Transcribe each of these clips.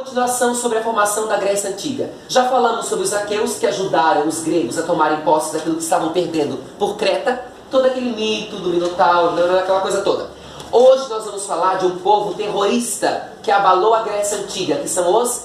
Continuação sobre a formação da Grécia Antiga. Já falamos sobre os aqueus que ajudaram os gregos a tomarem posse daquilo que estavam perdendo por Creta, todo aquele mito do Minotauro, aquela coisa toda. Hoje nós vamos falar de um povo terrorista que abalou a Grécia Antiga, que são os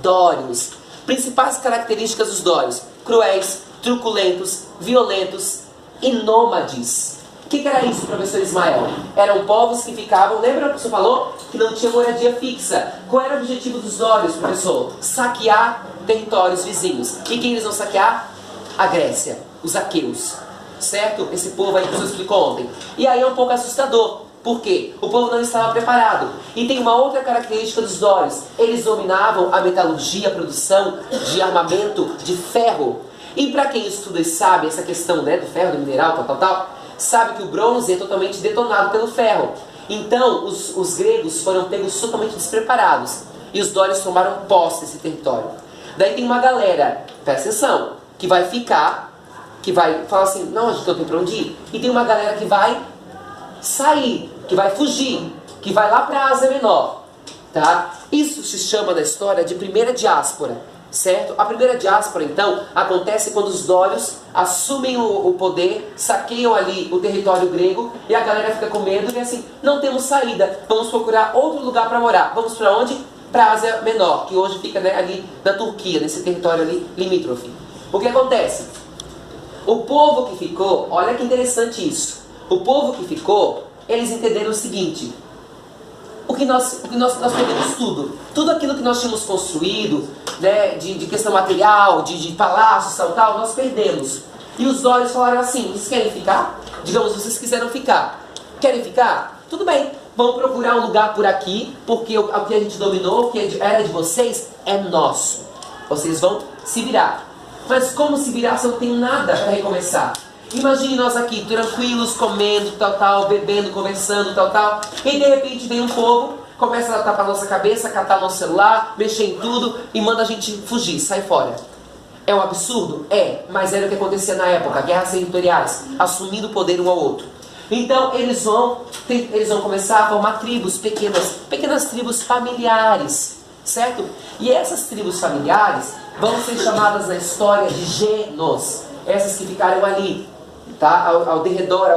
dórios. Principais características dos dórios: cruéis, truculentos, violentos e nômades. O que era isso, professor Ismael? Eram povos que ficavam, lembra que o senhor falou? Que não tinha moradia fixa. Qual era o objetivo dos dórios, professor? Saquear territórios vizinhos. E quem eles vão saquear? A Grécia, os aqueus. Certo? Esse povo aí que o senhor explicou ontem. E aí é um pouco assustador. Por quê? O povo não estava preparado. E tem uma outra característica dos dórios. Eles dominavam a metalurgia, a produção de armamento de ferro. E para quem estuda e sabe essa questão, né, do ferro, do mineral, tal, sabe que o bronze é totalmente detonado pelo ferro. Então, os gregos foram pegos totalmente despreparados. E os dórios tomaram posse desse território. Daí tem uma galera, presta atenção, que vai ficar, que vai falar assim, não, a gente não tem pra onde ir. E tem uma galera que vai sair, que vai fugir, que vai lá para a Ásia Menor. Tá? Isso se chama na história de primeira diáspora. Certo? A primeira diáspora, então, acontece quando os dórios assumem o poder, saqueiam ali o território grego e a galera fica com medo e assim, não temos saída, vamos procurar outro lugar para morar. Vamos para onde? Para a Ásia Menor, que hoje fica, né, ali na Turquia, nesse território ali limítrofe. O que acontece? O povo que ficou, olha que interessante isso, o povo que ficou, eles entenderam o seguinte: o que nós perdemos tudo aquilo que nós tínhamos construído, né, de questão material, de palácios, tal, nós perdemos. E os dórios falaram assim: vocês querem ficar? Digamos, vocês quiseram ficar. Querem ficar? Tudo bem, vamos procurar um lugar por aqui, porque o que a gente dominou, o que era de vocês, é nosso. Vocês vão se virar. Mas como se virar se eu não tenho nada para recomeçar? Imagine nós aqui, tranquilos, comendo, tal, bebendo, conversando, tal. E de repente vem um povo, começa a tapar a nossa cabeça, catar nosso celular, mexer em tudo e manda a gente fugir, sai fora. É um absurdo? É, mas era o que acontecia na época, guerras territoriais, assumindo o poder um ao outro. Então eles vão começar a formar tribos pequenas tribos familiares, certo? E essas tribos familiares vão ser chamadas na história de genos, essas que ficaram ali, tá? ao redor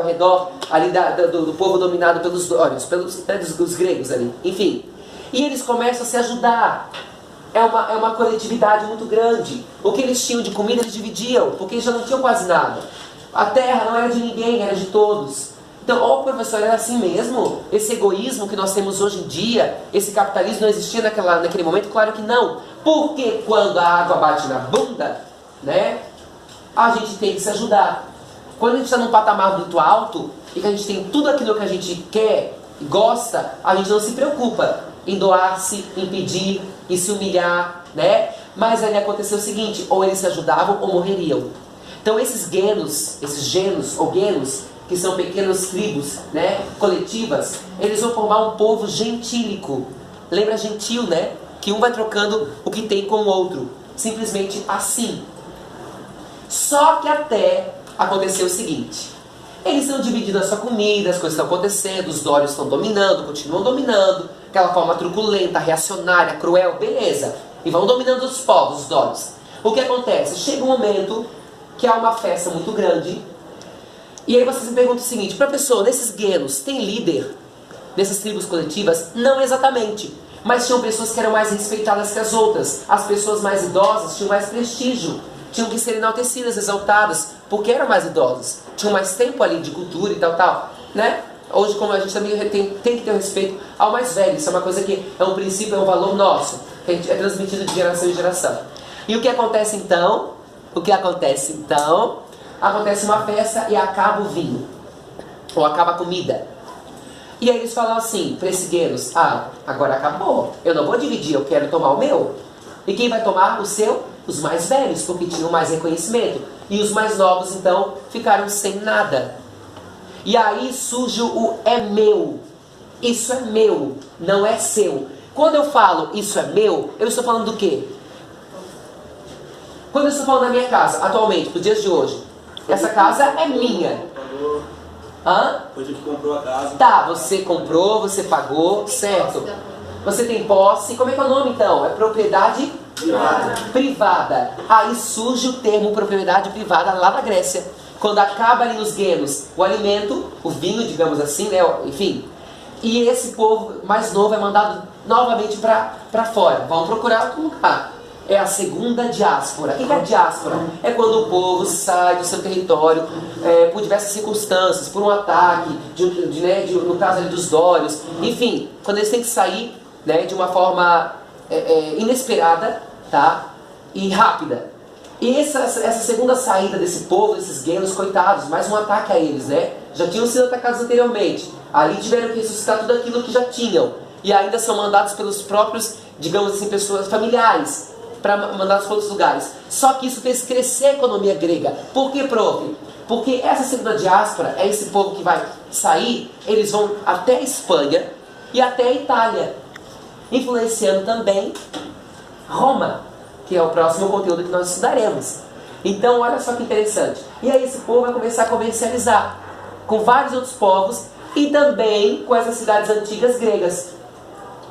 ali do povo dominado pelos dórios, dos gregos ali, enfim. E eles começam a se ajudar. É uma coletividade muito grande. O que eles tinham de comida eles dividiam, porque eles já não tinham quase nada. A terra não era de ninguém, era de todos. Então, professor, era assim mesmo? Esse egoísmo que nós temos hoje em dia, esse capitalismo não existia naquele momento? Claro que não. Porque quando a água bate na bunda, né, a gente tem que se ajudar. Quando a gente está num patamar muito alto e que a gente tem tudo aquilo que a gente quer e gosta, a gente não se preocupa em doar-se, em pedir, em se humilhar, né? Mas ali aconteceu o seguinte: ou eles se ajudavam ou morreriam. Então esses genos, que são pequenas tribos, né, coletivas, eles vão formar um povo gentílico. Lembra gentil, né? Que um vai trocando o que tem com o outro. Simplesmente assim. Só que até aconteceu o seguinte: eles estão dividindo a sua comida, as coisas estão acontecendo, os dórios estão dominando, continuam dominando, aquela forma truculenta, reacionária, cruel, beleza. E vão dominando os povos, os dórios. O que acontece? Chega um momento que há uma festa muito grande, e aí você se pergunta o seguinte: professor, nesses genos tem líder? Nessas tribos coletivas? Não exatamente. Mas tinham pessoas que eram mais respeitadas que as outras. As pessoas mais idosas tinham mais prestígio, tinham que ser enaltecidas, exaltadas, porque eram mais idosas, tinham mais tempo ali de cultura e tal, né? Hoje, como a gente também tem que ter um respeito ao mais velho, isso é uma coisa que é um princípio, é um valor nosso, que é transmitido de geração em geração. E o que acontece então? Acontece uma festa e acaba o vinho, ou acaba a comida. E aí eles falam assim, para esses guerreiros: agora acabou, eu não vou dividir, eu quero tomar o meu. E quem vai tomar o seu? Os mais velhos, porque tinham mais reconhecimento. E os mais novos, então, ficaram sem nada. E aí surge o é meu. Isso é meu, não é seu. Quando eu falo isso é meu, eu estou falando do quê? Quando eu estou falando da minha casa, atualmente, para os dias de hoje, essa casa é minha. Foi tu que comprou a casa. Tá, você comprou, você pagou, certo? Você tem posse, como é que é o nome então? É propriedade privada. Aí surge o termo propriedade privada lá na Grécia. Quando acaba ali nos guenos o alimento, o vinho, digamos assim, né? Enfim. E esse povo mais novo é mandado novamente para fora. Vamos procurar outro lugar. É a segunda diáspora. O que é a diáspora? É quando o povo sai do seu território por diversas circunstâncias, por um ataque, no caso ali dos dórios. Enfim, quando eles têm que sair, né, de uma forma inesperada, tá? E rápida. E essa segunda saída desse povo, desses guenos, coitados, mais um ataque a eles, né? Já tinham sido atacados anteriormente. Ali tiveram que ressuscitar tudo aquilo que já tinham. E ainda são mandados pelos próprios, digamos assim, pessoas familiares, para mandados para outros lugares. Só que isso fez crescer a economia grega. Por que, prof? Porque essa segunda diáspora, é esse povo que vai sair, eles vão até a Espanha e até a Itália, influenciando também Roma, que é o próximo conteúdo que nós estudaremos. Então, olha só que interessante. E aí esse povo vai começar a comercializar com vários outros povos e também com essas cidades antigas gregas.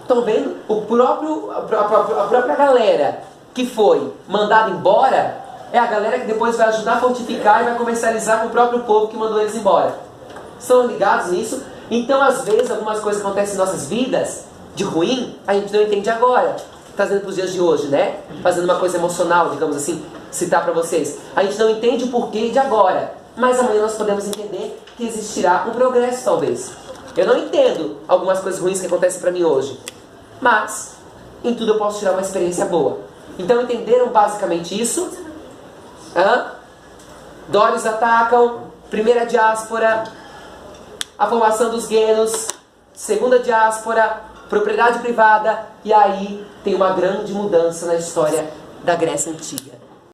Estão vendo? A própria galera que foi mandada embora é a galera que depois vai ajudar a fortificar e vai comercializar com o próprio povo que mandou eles embora. Estão ligados nisso? Então, às vezes, algumas coisas acontecem em nossas vidas de ruim, a gente não entende agora. Trazendo para os dias de hoje, né? Fazendo uma coisa emocional, digamos assim, citar para vocês. A gente não entende o porquê de agora, mas amanhã nós podemos entender que existirá um progresso, talvez. Eu não entendo algumas coisas ruins que acontecem para mim hoje, mas em tudo eu posso tirar uma experiência boa. Então entenderam basicamente isso? Dórios atacam, primeira diáspora, a formação dos guenos, segunda diáspora, propriedade privada, e aí tem uma grande mudança na história da Grécia Antiga.